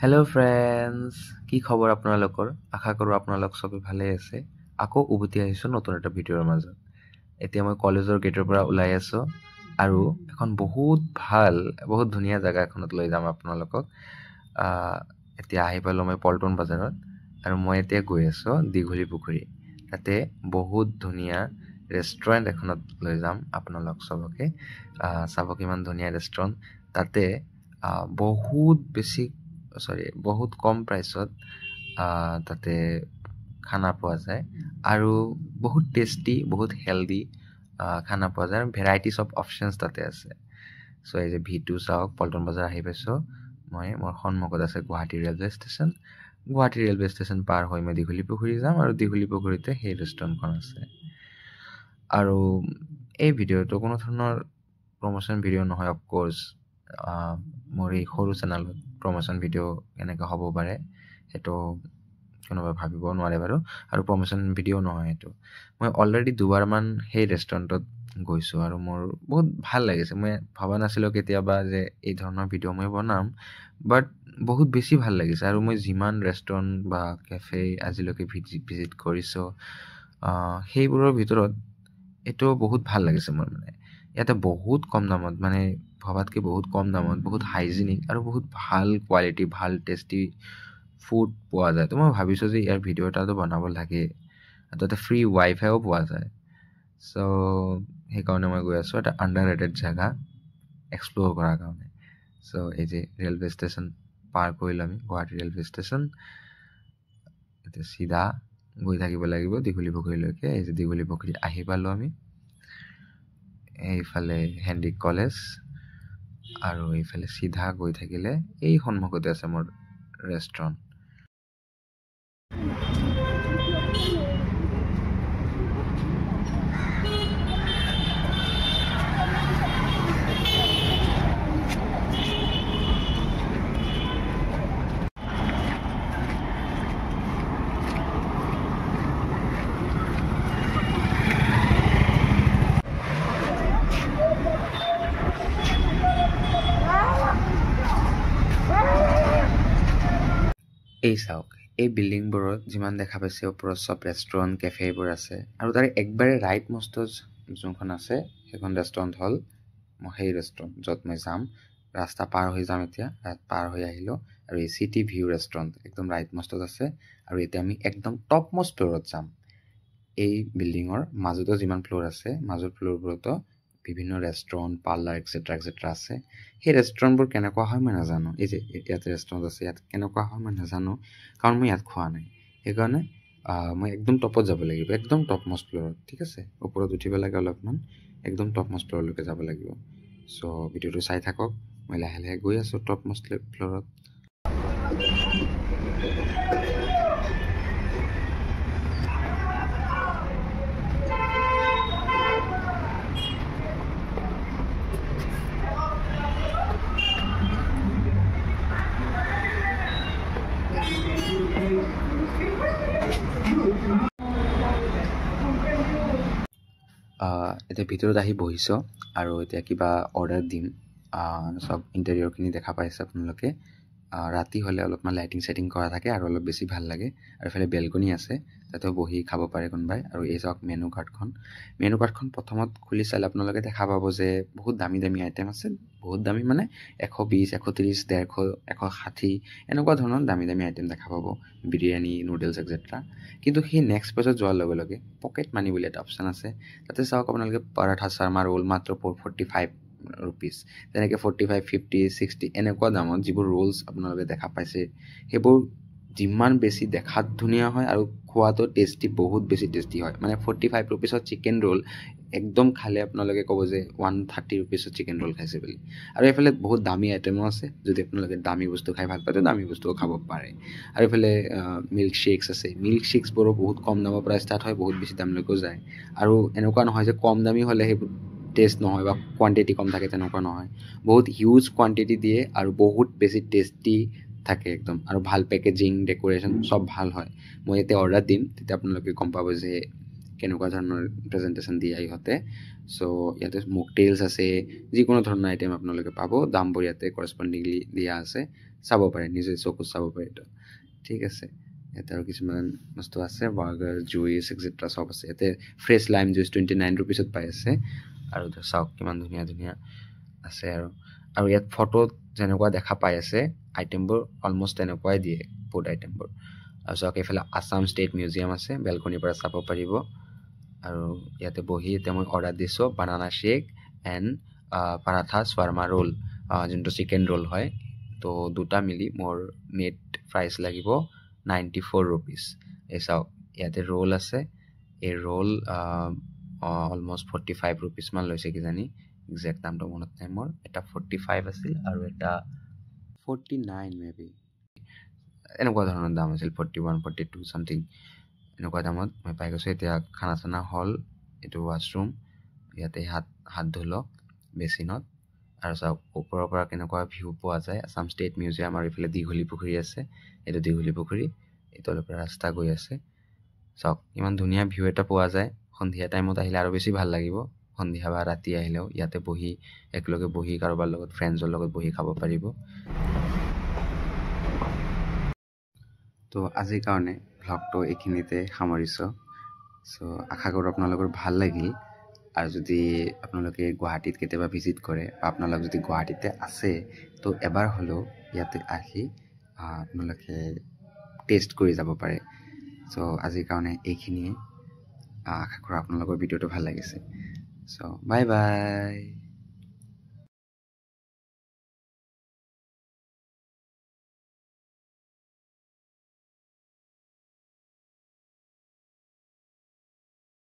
Hello' friends, কি খবৰ আপোনালোকৰ? আশা কৰোঁ আপোনালোক চবেই ভালে আছে। আকৌ উভতি আহিছোঁ নতুন এটা ভিডিঅ'ৰ মাজত। এতিয়া মই কলেজৰ গেটৰ পৰা ওলাই আছোঁ আৰু এখন বহুত ধুনীয়া জেগা এখনত লৈ যাম আপোনালোকক। এতিয়া আহি পালোঁ মই পল্টন বজাৰত আৰু মই এতিয়া গৈ আছোঁ দীঘলী পুখুৰী। তাতে বহুত ধুনীয়া ৰেষ্টুৰেণ্ট এখনত লৈ যাম আপোনালোক চবকে। চাব কিমান ধুনীয়া ৰেষ্টুৰেণ্ট। তাতে বহুত কম প্ৰাইচত তাতে খানা পোৱা যায় আৰু বহুত টেষ্টি, বহুত হেল্ডি খানা পোৱা যায় আৰু ভেৰাইটিজ অফ অপশ্যনছ তাতে আছে। চ' এই যে V2 চাওক, পল্টন বজাৰ আহি পাইছোঁ মই। মোৰ সন্মুখত আছে Guwahati railway station. Guwahati railway station পাৰ হৈ মই দীঘলী পুখুৰী যাম আৰু দীঘলী পুখুৰীতে সেই ৰেষ্টুৰেণ্টখন আছে। আৰু এই ভিডিঅ'টো কোনো ধৰণৰ প্ৰমোশ্যন ভিডিঅ' নহয়। অফক'ৰ্ছ মোৰ এই সৰু চেনেলত প্ৰমোশ্যন ভিডিঅ' কেনেকৈ হ'ব পাৰে সেইটো কোনোবাই ভাবিব নোৱাৰে বাৰু। আৰু প্ৰমোশ্যন ভিডিঅ' নহয় এইটো। মই অলৰেডি দুবাৰমান সেই ৰেষ্টুৰেণ্টত গৈছোঁ আৰু মোৰ বহুত ভাল লাগিছে। মই ভবা নাছিলোঁ কেতিয়াবা যে এই ধৰণৰ ভিডিঅ' মই বনাম, বাট বহুত বেছি ভাল লাগিছে। আৰু মই যিমান ৰেষ্টুৰেণ্ট বা কেফে আজিলৈকে ভিজিট কৰিছোঁ, সেইবোৰৰ ভিতৰত এইটো বহুত ভাল লাগিছে মোৰ। মানে ইয়াতে বহুত কম দামত, মানে ভবাতকৈ বহুত কম দামত, বহুত হাইজিনিক আৰু বহুত ভাল কোৱালিটি, ভাল টেষ্টি ফুড পোৱা যায়। তো মই ভাবিছোঁ যে ইয়াৰ ভিডিঅ' এটাতো বনাব লাগে। তাতে ফ্ৰী ৱাইফাইও পোৱা যায়। চ' সেইকাৰণে মই গৈ আছোঁ এটা আণ্ডাৰ ৰেটেড জেগা এক্সপ্ল'ৰ কৰাৰ কাৰণে। চ' এই যে ৰেলৱে ষ্টেচন পাৰ কৰিলোঁ আমি, গুৱাহাটী ৰেলৱে ষ্টেচন। এতিয়া চিধা গৈ থাকিব লাগিব দীঘলী পুখুৰীলৈকে। এই যে দীঘলী পুখুৰী আহি পালোঁ আমি। এইফালে হেণ্ডিক কলেজ আৰু এইফালে চিধা গৈ থাকিলে এই সন্মুখতে আছে মোৰ ৰেষ্টুৰেণ্ট। এই চাওক, এই বিল্ডিংবোৰত যিমান দেখা পাইছে ওপৰত চব ৰেষ্টুৰেণ্ট, কেফেবোৰ আছে। আৰু তাৰে একবাৰে ৰাইট মষ্ট যোনখন আছে সেইখন ৰেষ্টুৰেণ্ট হ'ল সেই ৰেষ্টুৰেণ্ট য'ত মই যাম। ৰাস্তা পাৰ হৈ যাম এতিয়া, পাৰ হৈ আহিলোঁ। আৰু এই চিটি ভিউ ৰেষ্টুৰেণ্ট একদম ৰাইট মষ্টত আছে। আৰু এতিয়া আমি একদম টপ মষ্ট ফ্ল'ৰত যাম। এই বিল্ডিঙৰ মাজতো যিমান ফ্ল'ৰ আছে, মাজৰ ফ্ল'ৰবোৰতো বিভিন্ন ৰেষ্টুৰেণ্ট, পাৰ্লাৰ এক্সেট্ৰা আছে। সেই ৰেষ্টুৰেণ্টবোৰ কেনেকুৱা হয় মই নাজানো। এই যে ইয়াত ৰেষ্টুৰেণ্ট আছে, ইয়াত কেনেকুৱা হয় মই নাজানো, কাৰণ মই ইয়াত খোৱা নাই। সেইকাৰণে মই একদম টপত যাব লাগিব, একদম টপ মষ্ট ফ্ল'ৰত। ঠিক আছে, ওপৰত উঠিব লাগে অলপমান, একদম টপ মষ্ট ফ্ল'ৰলৈকে যাব লাগিব। চ' ভিডিঅ'টো চাই থাকক। মই লাহে লাহে গৈ আছোঁ টপ মষ্ট ফ্ল'ৰত। এতিয়া ভিতৰত আহি বহিছোঁ আৰু এতিয়া কিবা অৰ্ডাৰ দিম। চব ইণ্টেৰিয়ৰখিনি দেখা পাইছে আপোনালোকে। ৰাতি হ'লে অলপমান লাইটিং চাইটিং কৰা থাকে আৰু অলপ বেছি ভাল লাগে। আৰু এইফালে বেলকনি আছে, তাতেও বহি খাব পাৰে কোনোবাই। আৰু এই চাওক মেনু কাৰ্ডখন। মেনু কাৰ্ডখন প্ৰথমত খুলি চালে আপোনালোকে দেখা পাব যে বহুত দামী দামী আইটেম আছে। বহুত দামী মানে 120, 130, 150, 160 এনেকুৱা ধৰণৰ দামী দামী আইটেম দেখা পাব। Biryani, noodles et cetera. কিন্তু সেই নেক্সট পেজত যোৱাৰ লগে লগে পকেট মানি বুলি এটা অপশ্যন আছে। তাতে চাওক আপোনালোকে পৰাঠা শৰ্মা ৰোল মাত্ৰ 45 ৰুপিজ। তেনেকৈ 45, 50, 60 এনেকুৱা দামত যিবোৰ ৰোলছ আপোনালোকে দেখা পাইছে, সেইবোৰ যিমান বেছি দেখাত ধুনীয়া হয় আৰু খোৱাটো টেষ্টি, বহুত বেছি টেষ্টি হয়। মানে 45 ৰুপিছত চিকেন ৰোল একদম খালে আপোনালোকে ক'ব যে 130 ৰুপিছত চিকেন ৰোল খাইছে বুলি। আৰু এইফালে বহুত দামী আইটেমো আছে। যদি আপোনালোকে দামী বস্তু খাই ভাল পায়, দামী বস্তুও খাব পাৰে। আৰু এইফালে মিল্ক শ্বেকছ আছে। মিল্ক শ্বেকছবোৰো বহুত কম দামৰ পৰা ষ্টাৰ্ট হয়, বহুত বেছি দামলৈকেও যায়। আৰু এনেকুৱা নহয় যে কম দামী হ'লে সেইবোৰ টেষ্ট নহয় বা কোৱাণ্টিটি কম থাকে, তেনেকুৱা নহয়। বহুত হিউজ কোৱাণ্টিটি দিয়ে আৰু বহুত বেছি টেষ্টি থাকে একদম। আৰু ভাল পেকেজিং, ডেক'ৰেশ্যন চব ভাল হয়। মই এতিয়া অৰ্ডাৰ দিম, তেতিয়া আপোনালোকে গম পাব যে কেনেকুৱা ধৰণৰ প্ৰেজেণ্টেশ্যন দিয়ে ইহঁতে। চ' ইয়াতে মকটেইলছ আছে, যিকোনো ধৰণৰ আইটেম আপোনালোকে পাব, দামবোৰ ইয়াতে কৰস্পণ্ডিংলি দিয়া আছে, চাব পাৰে, নিজে চকুত চাব পাৰে। এইটো ঠিক আছে। ইয়াতে আৰু কিছুমান বস্তু আছে, বাৰ্গাৰ, জুইচ এক্সেট্ৰা চব আছে। ইয়াতে ফ্ৰেছ লাইম জুইচ 29 ৰুপিছত পাই আছে। আৰু চাওক কিমান ধুনীয়া ধুনীয়া আছে। আৰু ইয়াত ফটোত যেনেকুৱা দেখা পাই আছে আইটেমবোৰ অলমষ্ট তেনেকুৱাই দিয়ে ফুড আইটেমবোৰ। আৰু চাওক এইফালে আছাম ষ্টেট মিউজিয়াম আছে, বেলকনিৰ পৰা চাব পাৰিব। আৰু ইয়াতে বহি এতিয়া মই অৰ্ডাৰ দিছোঁ বানানা শ্বেক এণ্ড পাৰাঠা স্বাৰ্মা ৰোল, যোনটো চিকেন ৰোল হয়। তো দুটা মিলি মোৰ নেট প্ৰাইচ লাগিব 94 ৰুপিজ। এই চাওক ইয়াতে ৰোল আছে, এই ৰোল অলমষ্ট 45 ৰুপিজমান লৈছে কিজানি, একজেক্ট দামটো মনত নাই মোৰ। এটা 45 আছিল আৰু এটা 49 মে বি, এনেকুৱা ধৰণৰ দাম আছিল, 41 42 চামথিং এনেকুৱা দামত মই পাই গৈছোঁ। এতিয়া খানা চানা হ'ল, এইটো ৱাছৰুম, ইয়াতে হাত ধুলক বেচিনত। আৰু চাওক ওপৰৰ পৰা কেনেকুৱা ভিউ পোৱা যায়, আছাম ষ্টেট মিউজিয়াম। আৰু এইফালে দীঘলী পুখুৰী আছে, এইটো দীঘলী পুখুৰী, এইটোৰ পৰা ৰাস্তা গৈ আছে। চাওক ইমান ধুনীয়া ভিউ এটা পোৱা যায়। সন্ধিয়া টাইমত আহিলে আৰু বেছি ভাল লাগিব, সন্ধিয়া বা ৰাতি আহিলেও ইয়াতে বহি একেলগে বহি কাৰোবাৰ লগত ফ্ৰেণ্ডছৰ লগত বহি খাব পাৰিব। তো আজিৰ কাৰণে ভ্লগটো এইখিনিতে সামৰিছোঁ। চ' আশা কৰোঁ আপোনালোকৰ ভাল লাগিল। আৰু যদি আপোনালোকে গুৱাহাটীত কেতিয়াবা ভিজিট কৰে বা আপোনালোক যদি গুৱাহাটীতে আছে, তো এবাৰ হ'লেও ইয়াতে আহি আপোনালোকে টেষ্ট কৰি যাব পাৰে। চ' আজিৰ কাৰণে এইখিনিয়ে। আশা কৰোঁ আপোনালোকৰ ভিডিঅ'টো ভাল লাগিছে। চ' বাই বাই।